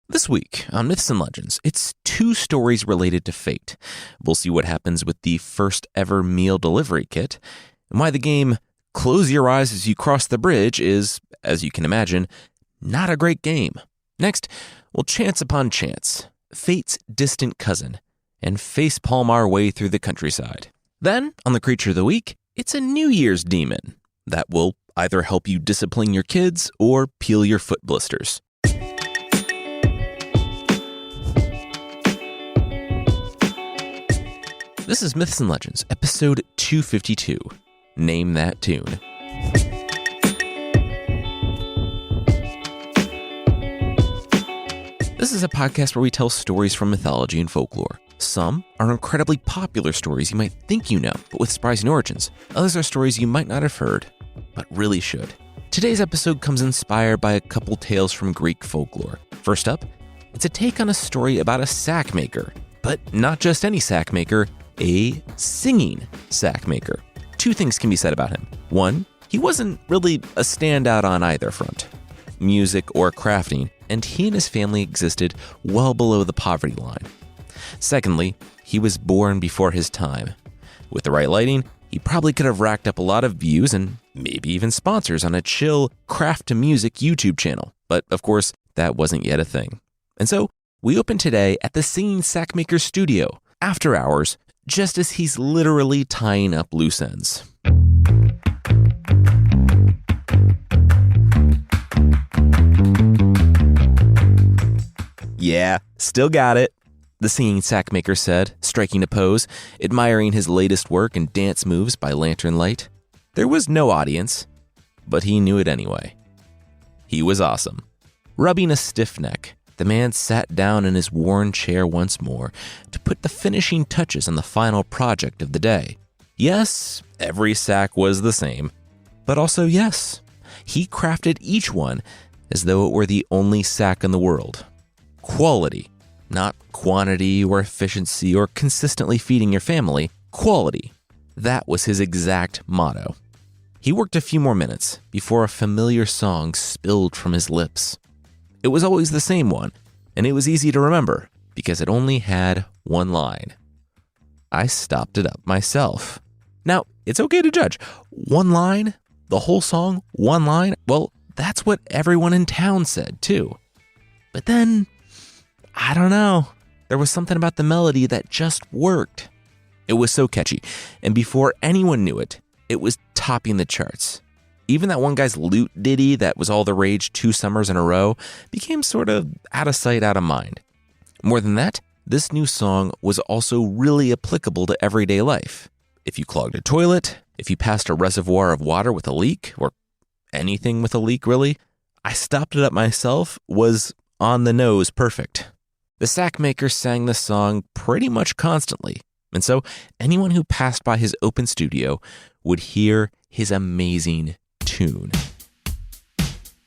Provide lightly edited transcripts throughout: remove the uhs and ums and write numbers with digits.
This week on Myths and Legends, it's two stories related to fate. We'll see what happens with the first ever meal delivery kit, and why the game Close Your Eyes as You Cross the Bridge is, as you can imagine, not a great game. Next, we'll chance upon chance, fate's distant cousin, and facepalm our way through the countryside. Then, on the Creature of the Week, it's a New Year's demon that will either help you discipline your kids or peel your foot blisters. This is Myths and Legends, episode 252. Name that tune. This is a podcast where we tell stories from mythology and folklore. Some are incredibly popular stories you might think you know, but with surprising origins. Others are stories you might not have heard, but really should. Today's episode comes inspired by a couple tales from Greek folklore. First up, it's a take on a story about a sack maker, but not just any sack maker, a singing sack maker. Two things can be said about him. One, he wasn't really a standout on either front, music or crafting, and he and his family existed well below the poverty line. Secondly, he was born before his time. With the right lighting, he probably could have racked up a lot of views and maybe even sponsors on a chill craft to music YouTube channel. But of course, that wasn't yet a thing. And so we open today at the Singing Sackmaker studio, after hours, just as he's literally tying up loose ends. Yeah, still got it, the Singing Sackmaker said, striking a pose, admiring his latest work and dance moves by lantern light. There was no audience, but he knew it anyway. He was awesome. Rubbing a stiff neck, the man sat down in his worn chair once more to put the finishing touches on the final project of the day. Yes, every sack was the same, but also yes, he crafted each one as though it were the only sack in the world. Quality, not quantity or efficiency or consistently feeding your family, quality. That was his exact motto. He worked a few more minutes before a familiar song spilled from his lips. It was always the same one, and it was easy to remember because it only had one line. I stopped it up myself. Now, it's okay to judge. One line? The whole song? One line? Well, that's what everyone in town said, too. But then, I don't know. There was something about the melody that just worked. It was so catchy, and before anyone knew it, it was topping the charts. Even that one guy's lute ditty that was all the rage 2 summers in a row became sort of out of sight, out of mind. More than that, this new song was also really applicable to everyday life. If you clogged a toilet, if you passed a reservoir of water with a leak, or anything with a leak really, I Stopped It Up Myself was on the nose perfect. The Sackmaker sang the song pretty much constantly, and so anyone who passed by his open studio would hear his amazing tune.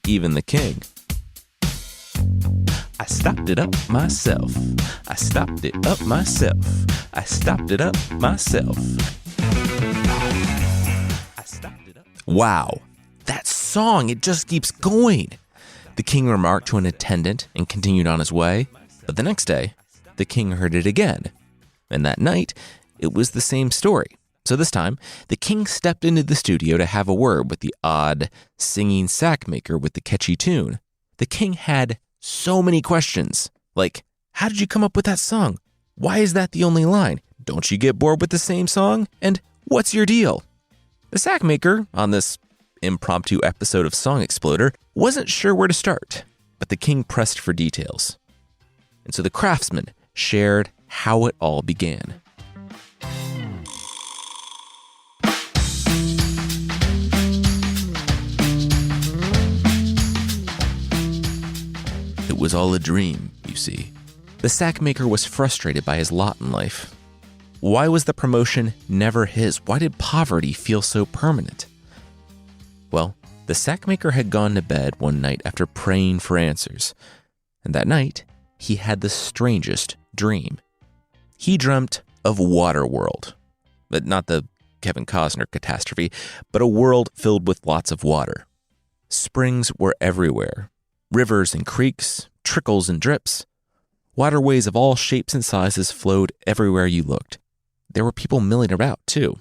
Even the king. I stopped it up myself. I stopped it up myself. I stopped it up myself. I stopped it up. Wow, that song, it just keeps going. The king remarked to an attendant and continued on his way. But the next day, the king heard it again. And that night, it was the same story. So this time, the king stepped into the studio to have a word with the odd, singing sackmaker with the catchy tune. The king had so many questions, like, how did you come up with that song? Why is that the only line? Don't you get bored with the same song? And what's your deal? The sackmaker, on this impromptu episode of Song Exploder, wasn't sure where to start, but the king pressed for details. And so the craftsman shared how it all began. It was all a dream, you see. The sackmaker was frustrated by his lot in life. Why was the promotion never his? Why did poverty feel so permanent? Well, the sackmaker had gone to bed one night after praying for answers. And that night, he had the strangest dream. He dreamt of Waterworld. But not the Kevin Costner catastrophe, but a world filled with lots of water. Springs were everywhere. Rivers and creeks, trickles and drips. Waterways of all shapes and sizes flowed everywhere you looked. There were people milling about, too.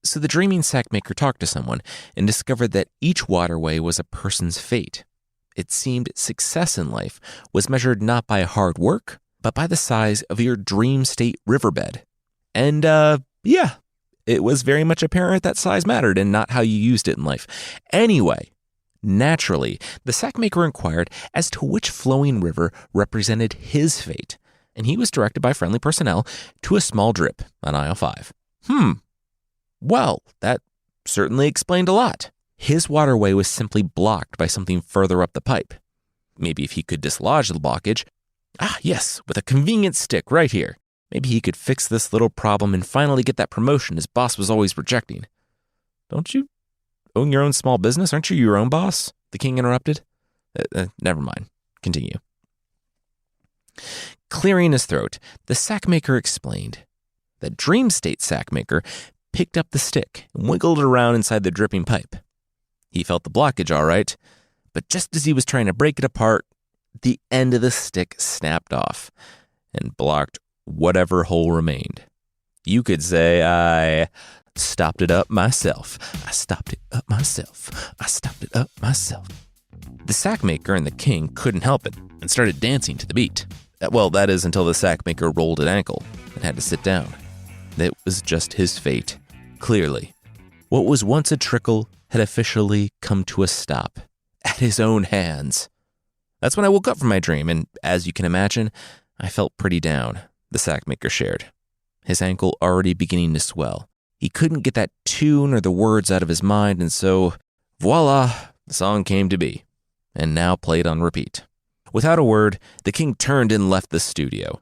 So the dreaming sackmaker talked to someone and discovered that each waterway was a person's fate. It seemed success in life was measured not by hard work, but by the size of your dream state riverbed. And, it was very much apparent that size mattered and not how you used it in life. Anyway, naturally, the sackmaker inquired as to which flowing river represented his fate, and he was directed by friendly personnel to a small drip on aisle 5. Well, that certainly explained a lot. His waterway was simply blocked by something further up the pipe. Maybe if he could dislodge the blockage, yes, with a convenient stick right here, maybe he could fix this little problem and finally get that promotion his boss was always rejecting. Don't you own your own small business? Aren't you your own boss? The king interrupted. Never mind. Continue. Clearing his throat, the sackmaker explained. The dream state sackmaker picked up the stick and wiggled it around inside the dripping pipe. He felt the blockage all right, but just as he was trying to break it apart, the end of the stick snapped off and blocked whatever hole remained. You could say, I stopped it up myself. I stopped it up myself. I stopped it up myself. The sackmaker and the king couldn't help it and started dancing to the beat. Well, that is until the sackmaker rolled an ankle and had to sit down. It was just his fate. Clearly, what was once a trickle had officially come to a stop at his own hands. That's when I woke up from my dream, and as you can imagine, I felt pretty down, the sackmaker shared, his ankle already beginning to swell. He couldn't get that tune or the words out of his mind, and so, voila, the song came to be, and now played on repeat. Without a word, the king turned and left the studio,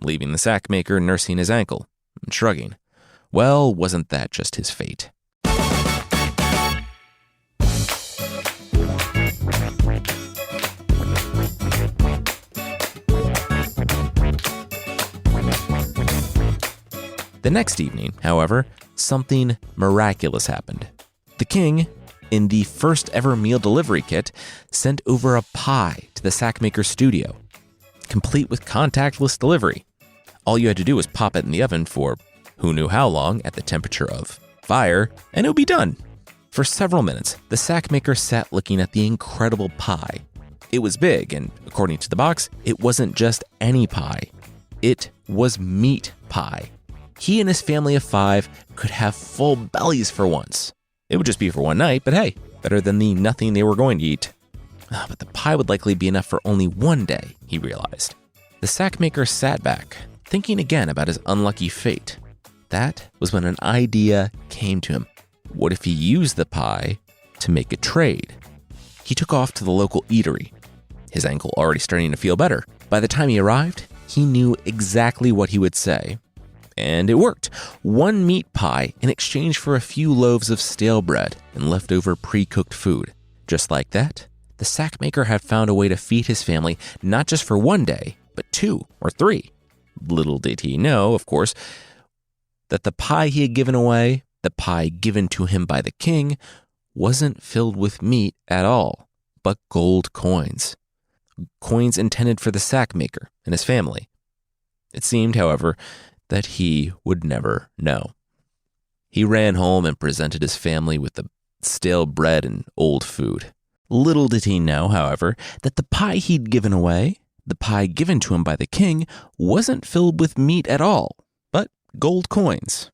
leaving the sackmaker nursing his ankle and shrugging. Well, wasn't that just his fate? The next evening, however, something miraculous happened. The king, in the first ever meal delivery kit, sent over a pie to the sackmaker's studio, complete with contactless delivery. All you had to do was pop it in the oven for who knew how long at the temperature of fire, and it would be done. For several minutes, the sackmaker sat looking at the incredible pie. It was big, and according to the box, it wasn't just any pie. It was meat pie. He and his family of 5 could have full bellies for once. It would just be for one night, but hey, better than the nothing they were going to eat. But the pie would likely be enough for only one day, he realized. The sackmaker sat back, thinking again about his unlucky fate. That was when an idea came to him. What if he used the pie to make a trade? He took off to the local eatery, his ankle already starting to feel better. By the time he arrived, he knew exactly what he would say. And it worked. One meat pie in exchange for a few loaves of stale bread and leftover pre-cooked food. Just like that, the sackmaker had found a way to feed his family not just for one day, but 2 or 3. Little did he know, of course, that the pie he had given away, the pie given to him by the king, wasn't filled with meat at all, but gold coins. Coins intended for the sackmaker and his family. It seemed, however, that he would never know. He ran home and presented his family with the stale bread and old food. Little did he know, however, that the pie he'd given away, the pie given to him by the king, wasn't filled with meat at all, but gold coins,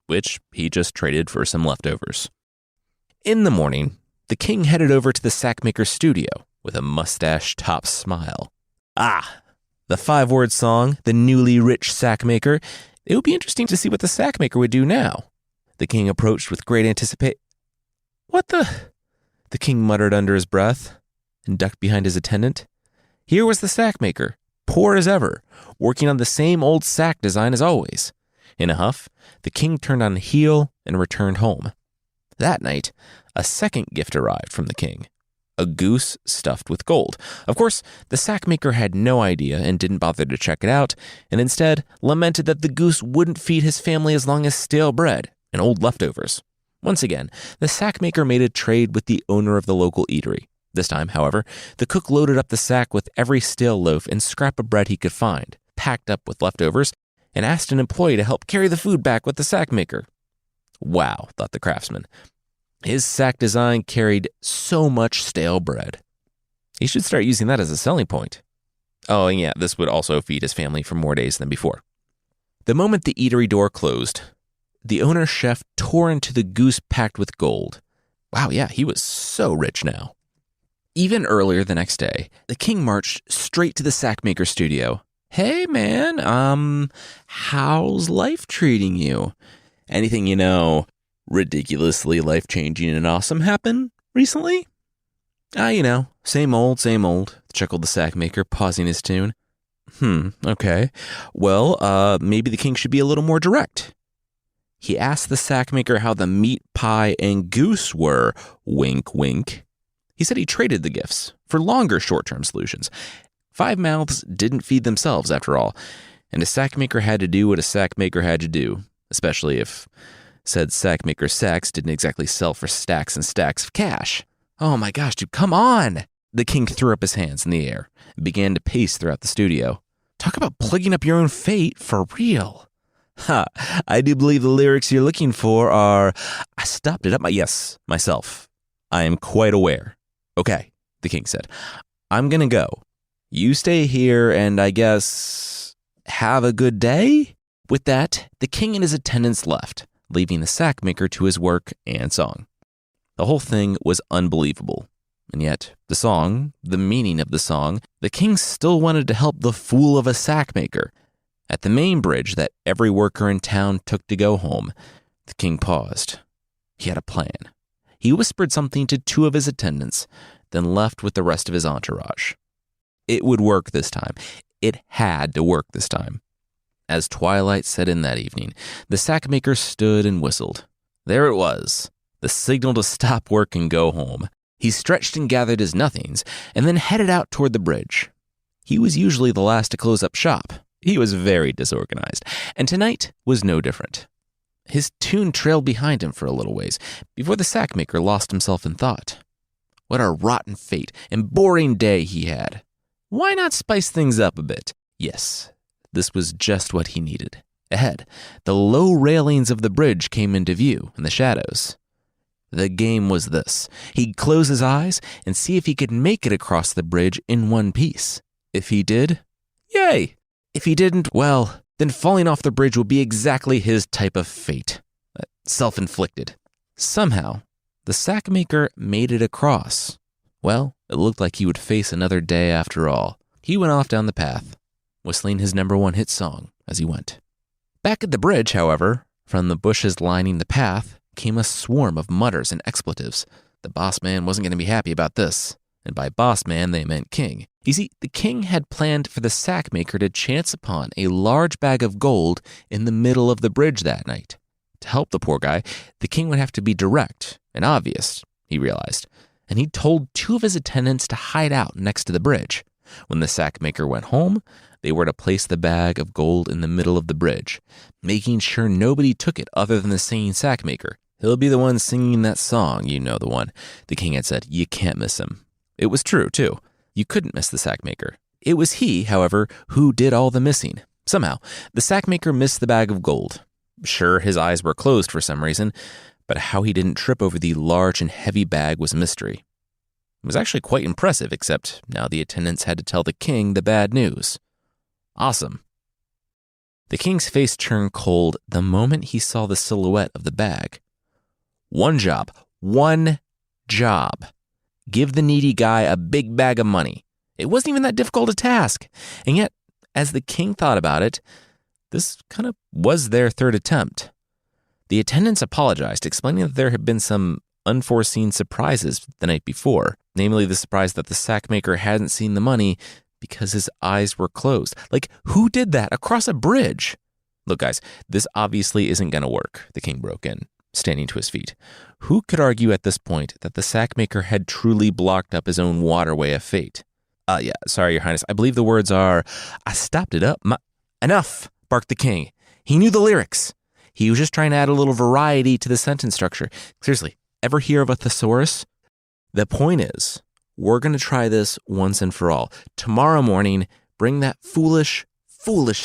which he just traded for some leftovers. In the morning, the king headed over to the sackmaker's studio with a mustache-topped smile. The 5-word song, The Newly Rich Sackmaker. It would be interesting to see what the sackmaker would do now. The king approached with great anticipation. What the? The king muttered under his breath and ducked behind his attendant. Here was the sackmaker, poor as ever, working on the same old sack design as always. In a huff, the king turned on a heel and returned home. That night, a second gift arrived from the king. A goose stuffed with gold. Of course, the sackmaker had no idea and didn't bother to check it out, and instead lamented that the goose wouldn't feed his family as long as stale bread and old leftovers. Once again, the sackmaker made a trade with the owner of the local eatery. This time, however, the cook loaded up the sack with every stale loaf and scrap of bread he could find, packed up with leftovers, and asked an employee to help carry the food back with the sack maker. Wow, thought the craftsman. His sack design carried so much stale bread. He should start using that as a selling point. Oh, and yeah, this would also feed his family for more days than before. The moment the eatery door closed, the owner's chef tore into the goose packed with gold. Wow, yeah, he was so rich now. Even earlier the next day, the king marched straight to the sackmaker studio. Hey, man, how's life treating you? Anything, ridiculously life-changing and awesome happen recently? Same old, chuckled the sackmaker, pausing his tune. Okay. Well, maybe the king should be a little more direct. He asked the sackmaker how the meat pie and goose were, wink, wink. He said he traded the gifts for longer short-term solutions. 5 mouths didn't feed themselves, after all, and a sackmaker had to do what a sackmaker had to do, especially if said sackmaker's sacks didn't exactly sell for stacks and stacks of cash. Oh my gosh, dude, come on! The king threw up his hands in the air and began to pace throughout the studio. Talk about plugging up your own fate for real. I do believe the lyrics you're looking for are, I stopped it up myself. I am quite aware. Okay, the king said, I'm gonna go. You stay here and I guess have a good day? With that, the king and his attendants left, leaving the sackmaker to his work and song. The whole thing was unbelievable. And yet, the meaning of the song, the king still wanted to help the fool of a sackmaker. At the main bridge that every worker in town took to go home, the king paused. He had a plan. He whispered something to 2 of his attendants, then left with the rest of his entourage. It would work this time. It had to work this time. As twilight set in that evening, the sackmaker stood and whistled. There it was, the signal to stop work and go home. He stretched and gathered his nothings, and then headed out toward the bridge. He was usually the last to close up shop. He was very disorganized, and tonight was no different. His tune trailed behind him for a little ways, before the sackmaker lost himself in thought. What a rotten fate and boring day he had. Why not spice things up a bit? Yes, this was just what he needed. Ahead, the low railings of the bridge came into view in the shadows. The game was this. He'd close his eyes and see if he could make it across the bridge in one piece. If he did, yay! If he didn't, well, then falling off the bridge would be exactly his type of fate. Self-inflicted. Somehow, the sackmaker made it across. Well, it looked like he would face another day after all. He went off down the path, whistling his #1 hit song as he went. Back at the bridge, however, from the bushes lining the path, came a swarm of mutters and expletives. The boss man wasn't going to be happy about this. And by boss man, they meant king. You see, the king had planned for the sackmaker to chance upon a large bag of gold in the middle of the bridge that night. To help the poor guy, the king would have to be direct and obvious, he realized. And he told 2 of his attendants to hide out next to the bridge. When the sackmaker went home, they were to place the bag of gold in the middle of the bridge, making sure nobody took it other than the singing sackmaker. He'll be the one singing that song, you know the one. The king had said, you can't miss him. It was true, too. You couldn't miss the sackmaker. It was he, however, who did all the missing. Somehow, the sackmaker missed the bag of gold. Sure, his eyes were closed for some reason, but how he didn't trip over the large and heavy bag was a mystery. It was actually quite impressive, except now the attendants had to tell the king the bad news. Awesome. The king's face turned cold the moment he saw the silhouette of the bag. One job. Give the needy guy a big bag of money. It wasn't even that difficult a task. And yet, as the king thought about it, this kind of was their 3rd attempt. The attendants apologized, explaining that there had been some unforeseen surprises the night before, namely the surprise that the sackmaker hadn't seen the money because his eyes were closed. Like, who did that across a bridge? Look, guys, this obviously isn't going to work, the king broke in, standing to his feet. Who could argue at this point that the sackmaker had truly blocked up his own waterway of fate? Sorry, your highness. I believe the words are, I stopped it up. Enough, barked the king. He knew the lyrics. He was just trying to add a little variety to the sentence structure. Seriously, ever hear of a thesaurus? The point is, we're going to try this once and for all. Tomorrow morning, bring that foolish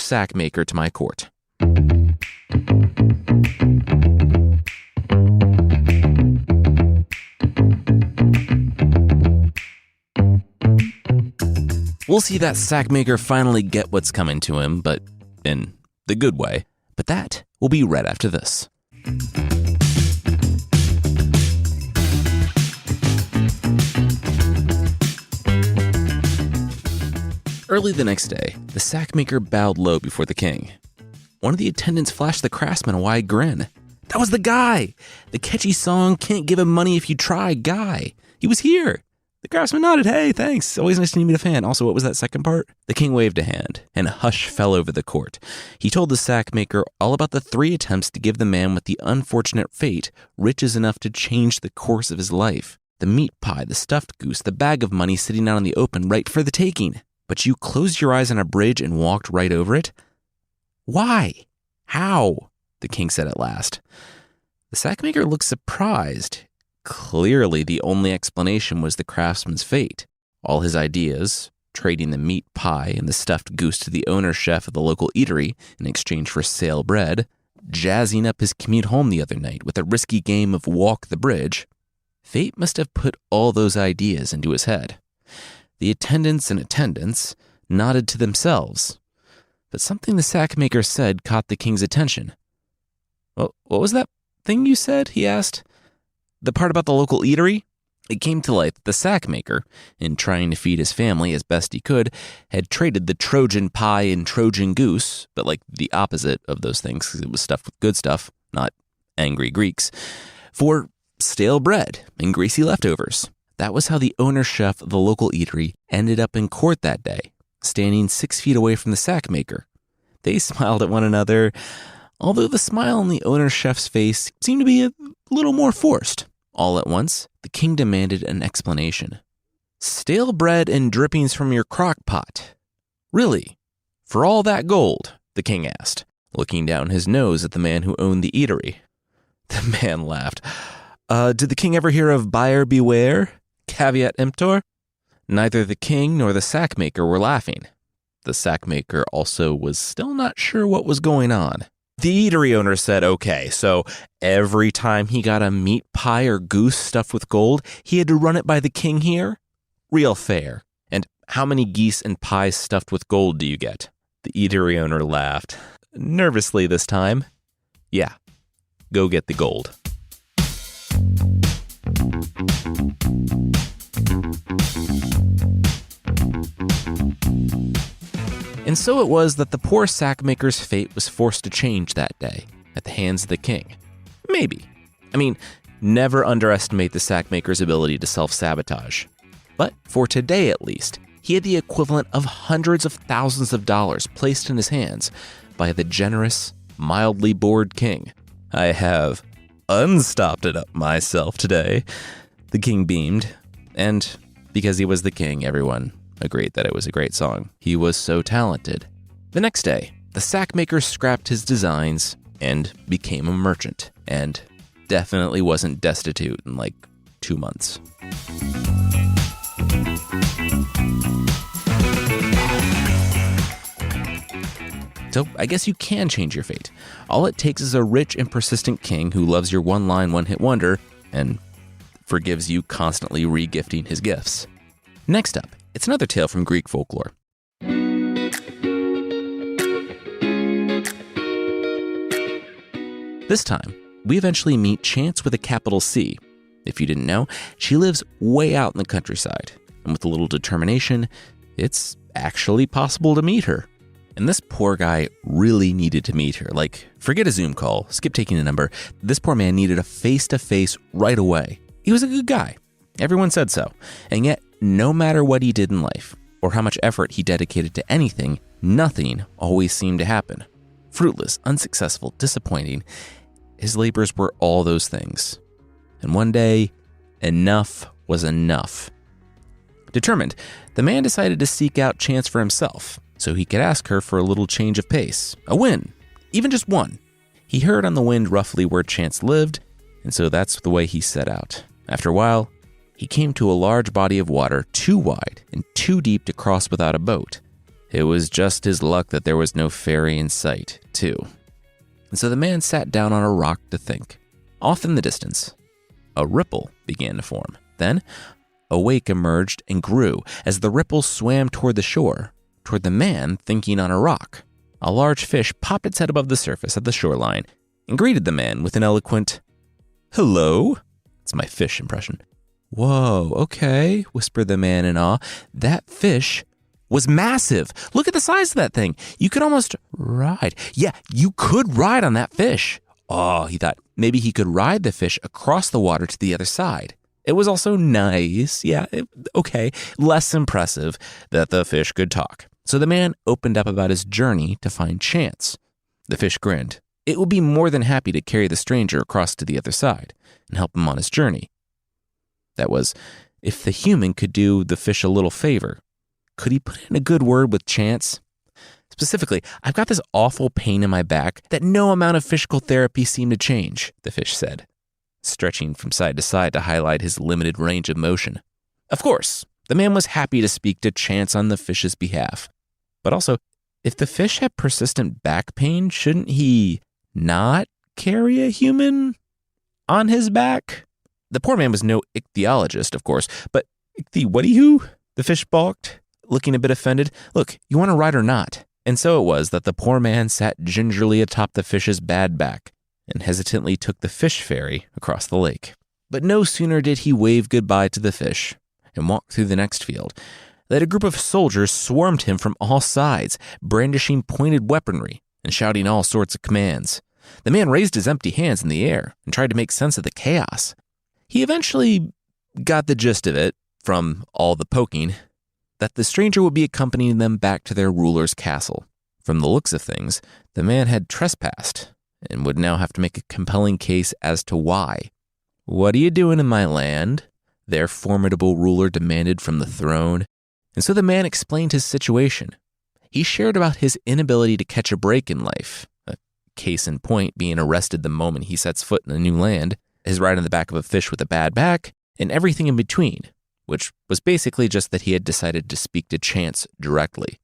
sack maker to my court." We'll see that sack maker finally get what's coming to him, but in the good way. But that will be right after this. Early the next day, the sack maker bowed low before the king. One of the attendants flashed the craftsman a wide grin. That was the guy! The catchy song, "Can't Give Him Money If You Try" guy. He was here. The craftsman nodded. "Hey, thanks. Always nice to meet a fan." Also, what was that second part? The king waved a hand, and a hush fell over the court. He told the sack maker all about the 3 attempts to give the man with the unfortunate fate riches enough to change the course of his life. The meat pie, the stuffed goose, the bag of money sitting out in the open, right for the taking. But you closed your eyes on a bridge and walked right over it? Why? How? The king said at last. The sack maker looked surprised. Clearly, the only explanation was the craftsman's fate. All his ideas, trading the meat pie and the stuffed goose to the owner chef of the local eatery in exchange for stale bread, jazzing up his commute home the other night with a risky game of walk the bridge. Fate must have put all those ideas into his head. The attendants nodded to themselves, but something the sack maker said caught the king's attention. "Well, what was that thing you said?" he asked. "The part about the local eatery?" It came to light that the sack maker, in trying to feed his family as best he could, had traded the Trojan pie and Trojan goose, but like the opposite of those things because it was stuffed with good stuff, not angry Greeks, for stale bread and greasy leftovers. That was how the owner chef of the local eatery ended up in court that day, standing 6 feet away from the sack maker. They smiled at one another, although the smile on the owner chef's face seemed to be a little more forced. All at once, the king demanded an explanation. "Stale bread and drippings from your crock pot. Really? For all that gold?" the king asked, looking down his nose at the man who owned the eatery. The man laughed. Did the king ever hear of buyer beware? Caveat emptor?" Neither the king nor the sack maker were laughing. The sack maker also was still not sure what was going on. The eatery owner said, "Okay, so every time he got a meat pie or goose stuffed with gold, he had to run it by the king here? Real fair. And how many geese and pies stuffed with gold do you get?" The eatery owner laughed, nervously this time. "Yeah, go get the gold." And so it was that the poor sackmaker's fate was forced to change that day at the hands of the king. Maybe. I mean, never underestimate the sackmaker's ability to self-sabotage. But for today at least, he had the equivalent of hundreds of thousands of dollars placed in his hands by the generous, mildly bored king. "I have unstopped it up myself today," the king beamed. And because he was the king, everyone agreed that it was a great song. He was so talented. The next day, the sackmaker scrapped his designs and became a merchant, and definitely wasn't destitute in like 2 months. So I guess you can change your fate. All it takes is a rich and persistent king who loves your one-line, one-hit wonder and forgives you constantly re-gifting his gifts. Next up, it's another tale from Greek folklore. This time, we eventually meet Chance with a capital C. If you didn't know, she lives way out in the countryside, and with a little determination, it's actually possible to meet her. And this poor guy really needed to meet her. Like, forget a Zoom call, skip taking a number. This poor man needed a face-to-face right away. He was a good guy. Everyone said so. And yet, no matter what he did in life, or how much effort he dedicated to anything, nothing always seemed to happen. Fruitless, unsuccessful, disappointing. His labors were all those things. And one day, enough was enough. Determined, the man decided to seek out Chance for himself, so he could ask her for a little change of pace, a win, even just one. He heard on the wind roughly where Chance lived, and so that's the way he set out. After a while, he came to a large body of water too wide and too deep to cross without a boat. It was just his luck that there was no ferry in sight, too. And so the man sat down on a rock to think. Off in the distance, a ripple began to form. Then, a wake emerged and grew as the ripple swam toward the shore, toward the man thinking on a rock. A large fish popped its head above the surface of the shoreline and greeted the man with an eloquent, "Hello." It's my fish impression. "Whoa, okay," whispered the man in awe. That fish was massive. Look at the size of that thing. You could almost ride. Yeah, you could ride on that fish. Oh, he thought maybe he could ride the fish across the water to the other side. It was also nice. Yeah, okay. Less impressive that the fish could talk. So the man opened up about his journey to find Chance. The fish grinned. It would be more than happy to carry the stranger across to the other side and help him on his journey. That was, if the human could do the fish a little favor. Could he put in a good word with Chance? Specifically, I've got this awful pain in my back that no amount of physical therapy seemed to change, the fish said, stretching from side to side to highlight his limited range of motion. Of course, the man was happy to speak to Chance on the fish's behalf. But also, if the fish had persistent back pain, shouldn't he not carry a human on his back? The poor man was no ichthyologist, of course, but what do you? The fish balked, looking a bit offended. Look, you want to ride or not? And so it was that the poor man sat gingerly atop the fish's bad back and hesitantly took the fish ferry across the lake. But no sooner did he wave goodbye to the fish and walk through the next field that a group of soldiers swarmed him from all sides, brandishing pointed weaponry and shouting all sorts of commands. The man raised his empty hands in the air and tried to make sense of the chaos. He eventually got the gist of it, from all the poking, that the stranger would be accompanying them back to their ruler's castle. From the looks of things, the man had trespassed and would now have to make a compelling case as to why. "What are you doing in my land?" their formidable ruler demanded from the throne. And so the man explained his situation. He shared about his inability to catch a break in life, a case in point being arrested the moment he sets foot in a new land, his ride on the back of a fish with a bad back, and everything in between, which was basically just that he had decided to speak to Chance directly.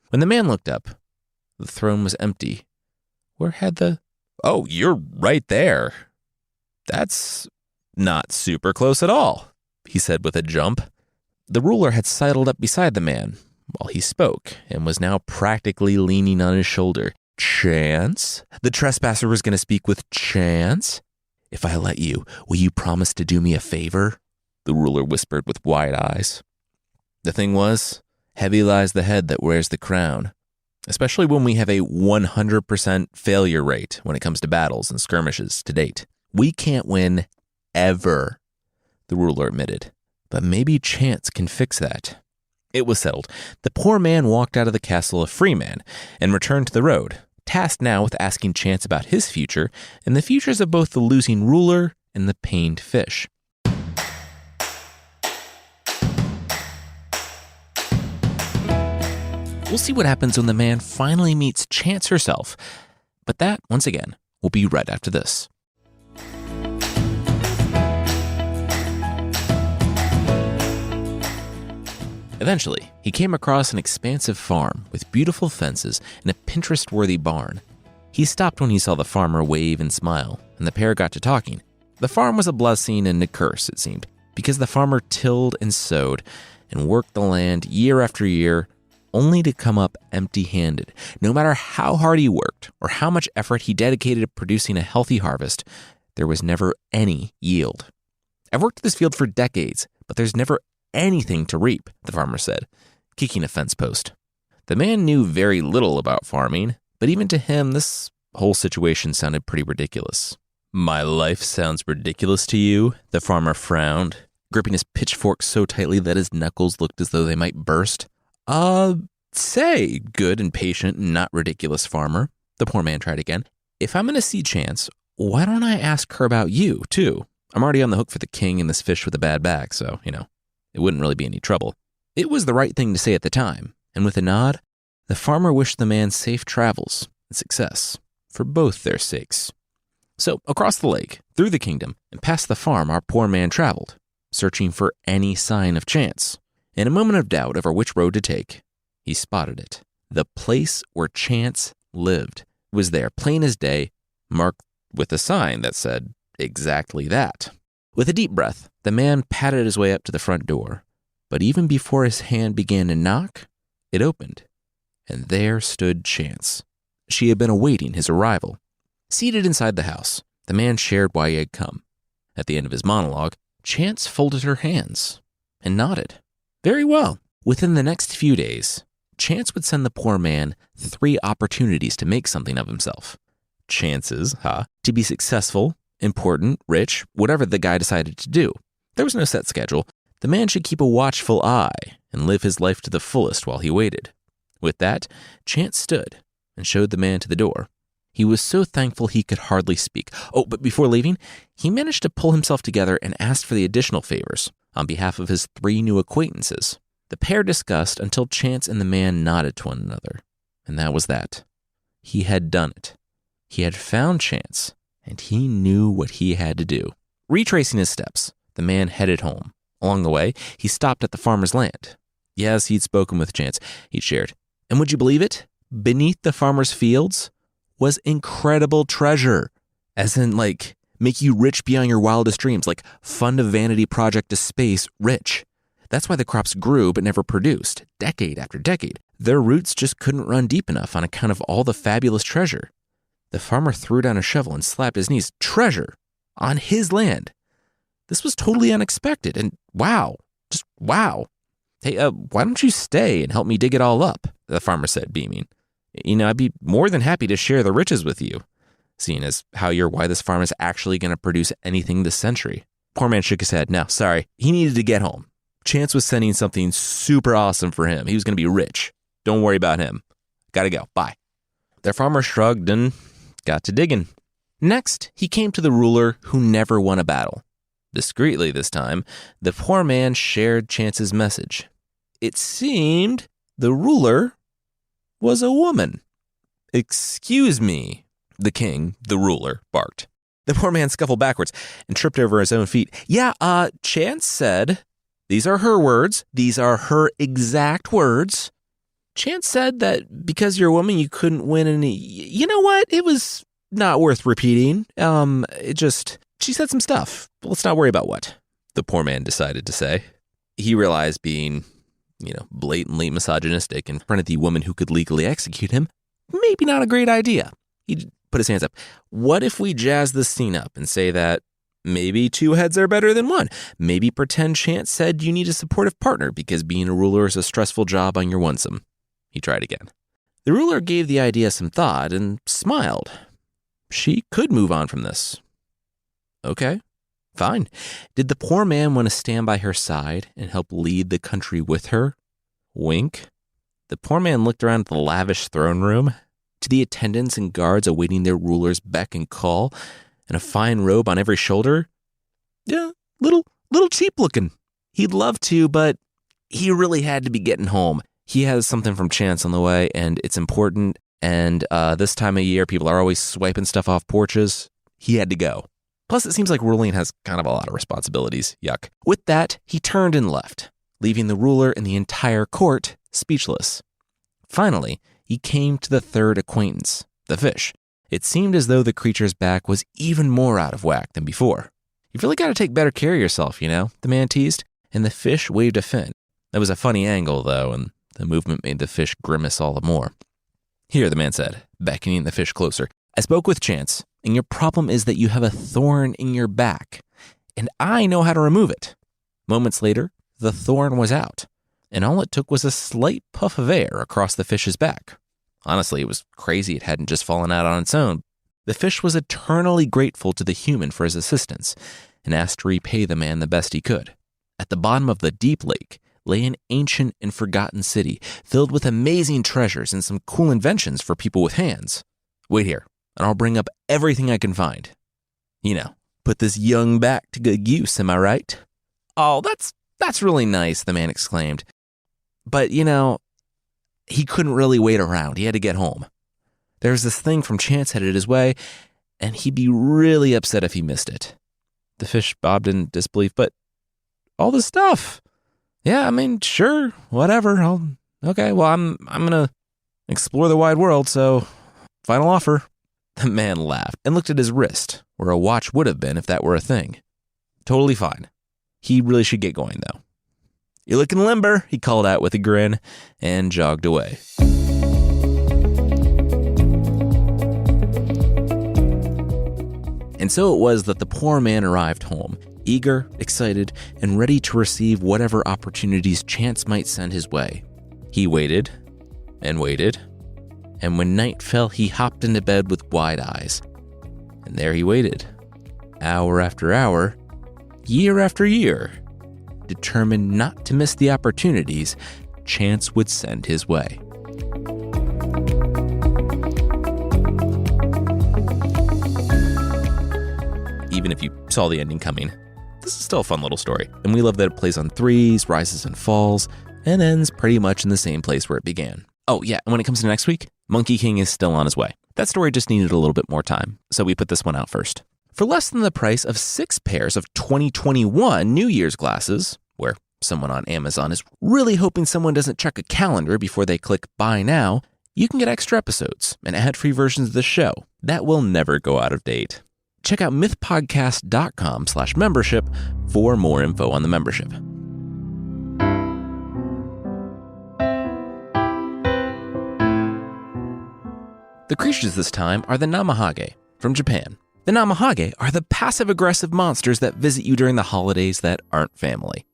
When the man looked up, the throne was empty. Where had the... "Oh, you're right there. That's not super close at all," he said with a jump. The ruler had sidled up beside the man while he spoke and was now practically leaning on his shoulder. "Chance? The trespasser was going to speak with Chance? If I let you, will you promise to do me a favor?" the ruler whispered with wide eyes. The thing was, heavy lies the head that wears the crown, especially when we have a 100% failure rate when it comes to battles and skirmishes to date. We can't win ever, the ruler admitted, but maybe Chance can fix that. It was settled. The poor man walked out of the castle a free man and returned to the road, tasked now with asking Chance about his future and the futures of both the losing ruler and the pained fish. We'll see what happens when the man finally meets Chance herself. But that, once again, will be right after this. Eventually, he came across an expansive farm with beautiful fences and a Pinterest-worthy barn. He stopped when he saw the farmer wave and smile, and the pair got to talking. The farm was a blessing and a curse, it seemed, because the farmer tilled and sowed and worked the land year after year, only to come up empty-handed. No matter how hard he worked or how much effort he dedicated to producing a healthy harvest, there was never any yield. "I've worked this field for decades, but there's never anything to reap," the farmer said, kicking a fence post. The man knew very little about farming, but even to him, this whole situation sounded pretty ridiculous. "My life sounds ridiculous to you?" the farmer frowned, gripping his pitchfork so tightly that his knuckles looked as though they might burst. Say, good and patient and not ridiculous farmer," the poor man tried again. "If I'm going to see Chance, why don't I ask her about you, too? I'm already on the hook for the king and this fish with a bad back, so, it wouldn't really be any trouble." It was the right thing to say at the time, and with a nod, the farmer wished the man safe travels and success for both their sakes. So across the lake, through the kingdom, and past the farm our poor man traveled, searching for any sign of Chance. In a moment of doubt over which road to take, he spotted it. The place where Chance lived was there, plain as day, marked with a sign that said exactly that. With a deep breath, the man patted his way up to the front door. But even before his hand began to knock, it opened, and there stood Chance. She had been awaiting his arrival. Seated inside the house, the man shared why he had come. At the end of his monologue, Chance folded her hands and nodded. Very well. Within the next few days, Chance would send the poor man 3 opportunities to make something of himself. Chances, to be successful, important, rich, whatever the guy decided to do. There was no set schedule. The man should keep a watchful eye and live his life to the fullest while he waited. With that, Chance stood and showed the man to the door. He was so thankful he could hardly speak. Oh, but before leaving, he managed to pull himself together and asked for the additional favors on behalf of his 3 new acquaintances. The pair discussed until Chance and the man nodded to one another. And that was that. He had done it. He had found Chance, and he knew what he had to do. Retracing his steps, the man headed home. Along the way, he stopped at the farmer's land. Yes, he'd spoken with Chance, he'd shared. And would you believe it? Beneath the farmer's fields was incredible treasure. As in, like, make you rich beyond your wildest dreams, like fund a vanity project to space rich. That's why the crops grew but never produced, decade after decade. Their roots just couldn't run deep enough on account of all the fabulous treasure. The farmer threw down a shovel and slapped his knees. Treasure! On his land! This was totally unexpected, and wow, just wow. Hey, why don't you stay and help me dig it all up? The farmer said, beaming. I'd be more than happy to share the riches with you, seeing as how your widest farm is actually going to produce anything this century. Poor man shook his head. No, sorry. He needed to get home. Chance was sending something super awesome for him. He was going to be rich. Don't worry about him. Gotta go. Bye. The farmer shrugged and got to digging. Next, he came to the ruler who never won a battle. Discreetly this time, the poor man shared Chance's message. It seemed the ruler was a woman. Excuse me, the king, the ruler, barked. The poor man scuffled backwards and tripped over his own feet. Chance said, these are her words, these are her exact words. Chance said that because you're a woman, you couldn't win any. You know what? It was not worth repeating. She said some stuff. But let's not worry about what, the poor man decided to say. He realized being, blatantly misogynistic in front of the woman who could legally execute him, maybe not a great idea. He put his hands up. What if we jazz this scene up and say that maybe 2 heads are better than 1? Maybe pretend Chance said you need a supportive partner because being a ruler is a stressful job on your onesome. He tried again. The ruler gave the idea some thought and smiled. She could move on from this. Okay, fine. Did the poor man want to stand by her side and help lead the country with her? Wink. The poor man looked around at the lavish throne room, to the attendants and guards awaiting their ruler's beck and call, and a fine robe on every shoulder. Yeah, little cheap looking. He'd love to, but he really had to be getting home. He has something from Chance on the way, and it's important, and this time of year, people are always swiping stuff off porches. He had to go. Plus, it seems like ruling has kind of a lot of responsibilities. Yuck. With that, he turned and left, leaving the ruler and the entire court speechless. Finally, he came to the 3rd acquaintance, the fish. It seemed as though the creature's back was even more out of whack than before. You've really got to take better care of yourself, the man teased, and the fish waved a fin. That was a funny angle, though, and the movement made the fish grimace all the more. Here, the man said, beckoning the fish closer. I spoke with Chance, and your problem is that you have a thorn in your back, and I know how to remove it. Moments later, the thorn was out, and all it took was a slight puff of air across the fish's back. Honestly, it was crazy it hadn't just fallen out on its own. The fish was eternally grateful to the human for his assistance, and asked to repay the man the best he could. At the bottom of the deep lake lay an ancient and forgotten city, filled with amazing treasures and some cool inventions for people with hands. Wait here, and I'll bring up everything I can find. Put this young back to good use, am I right? Oh, that's really nice, the man exclaimed. But, he couldn't really wait around. He had to get home. There was this thing from Chance headed his way, and he'd be really upset if he missed it. The fish bobbed in disbelief. But all this stuff. Yeah, I mean, sure, whatever. I'm gonna explore the wide world, so final offer. The man laughed and looked at his wrist, where a watch would have been if that were a thing. Totally fine. He really should get going, though. You're looking limber, he called out with a grin, and jogged away. And so it was that the poor man arrived home, eager, excited, and ready to receive whatever opportunities chance might send his way. He waited, and waited, and when night fell, he hopped into bed with wide eyes. And there he waited, hour after hour, year after year, determined not to miss the opportunities chance would send his way. Even if you saw the ending coming, this is still a fun little story, and we love that it plays on threes, rises and falls, and ends pretty much in the same place where it began. Oh yeah, and when it comes to next week, Monkey King is still on his way. That story just needed a little bit more time, so we put this one out first. For less than the price of 6 pairs of 2021 New Year's glasses, where someone on Amazon is really hoping someone doesn't check a calendar before they click buy now, you can get extra episodes and ad-free versions of the show that will never go out of date. Check out mythpodcast.com/membership for more info on the membership. The creatures this time are the Namahage from Japan. The Namahage are the passive-aggressive monsters that visit you during the holidays that aren't family.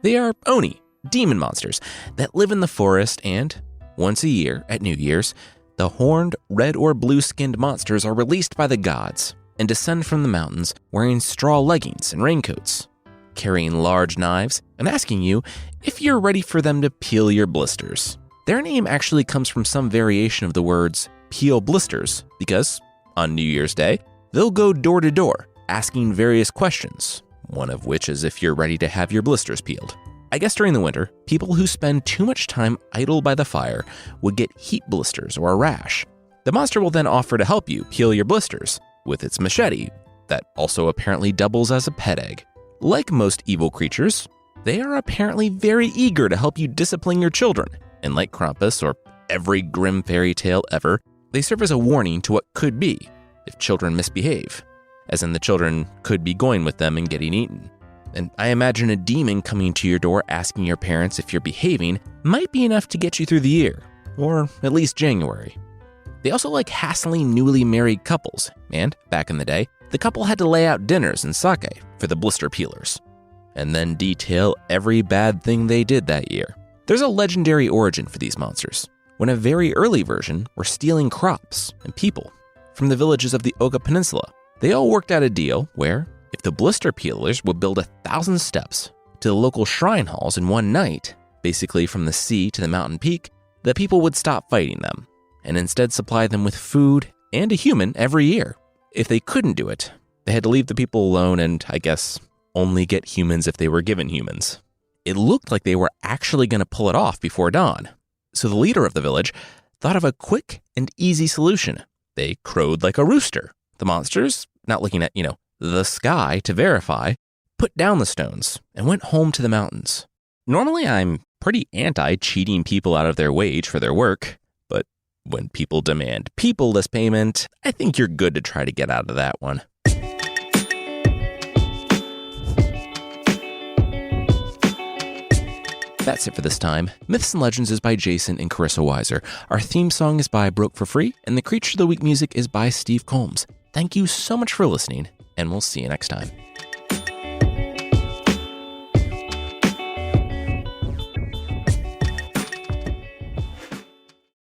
They are oni, demon monsters, that live in the forest, and once a year, at New Year's, the horned, red or blue-skinned monsters are released by the gods and descend from the mountains wearing straw leggings and raincoats, carrying large knives, and asking you if you're ready for them to peel your blisters. Their name actually comes from some variation of the words peel blisters, because on New Year's Day, they'll go door to door, asking various questions, one of which is if you're ready to have your blisters peeled. I guess during the winter, people who spend too much time idle by the fire would get heat blisters or a rash. The monster will then offer to help you peel your blisters with its machete, that also apparently doubles as a pet egg. Like most evil creatures, they are apparently very eager to help you discipline your children, and like Krampus or every grim fairy tale ever, they serve as a warning to what could be if children misbehave, as in the children could be going with them and getting eaten. And I imagine a demon coming to your door asking your parents if you're behaving might be enough to get you through the year, or at least January. They also like hassling newly married couples, and back in the day, the couple had to lay out dinners and sake for the blister peelers, and then detail every bad thing they did that year. There's a legendary origin for these monsters, when a very early version were stealing crops and people from the villages of the Oga Peninsula. They all worked out a deal where, if the blister peelers would build 1,000 steps to the local shrine halls in one night, basically from the sea to the mountain peak, the people would stop fighting them and instead supply them with food and a human every year. If they couldn't do it, they had to leave the people alone and, I guess, only get humans if they were given humans. It looked like they were actually going to pull it off before dawn. So the leader of the village thought of a quick and easy solution. They crowed like a rooster. The monsters, not looking at, the sky to verify, put down the stones and went home to the mountains. Normally, I'm pretty anti-cheating people out of their wage for their work, but when people demand people-less payment, I think you're good to try to get out of that one. That's it for this time. Myths and Legends is by Jason and Carissa Weiser. Our theme song is by Broke for Free, and the Creature of the Week music is by Steve Combs. Thank you so much for listening, and we'll see you next time.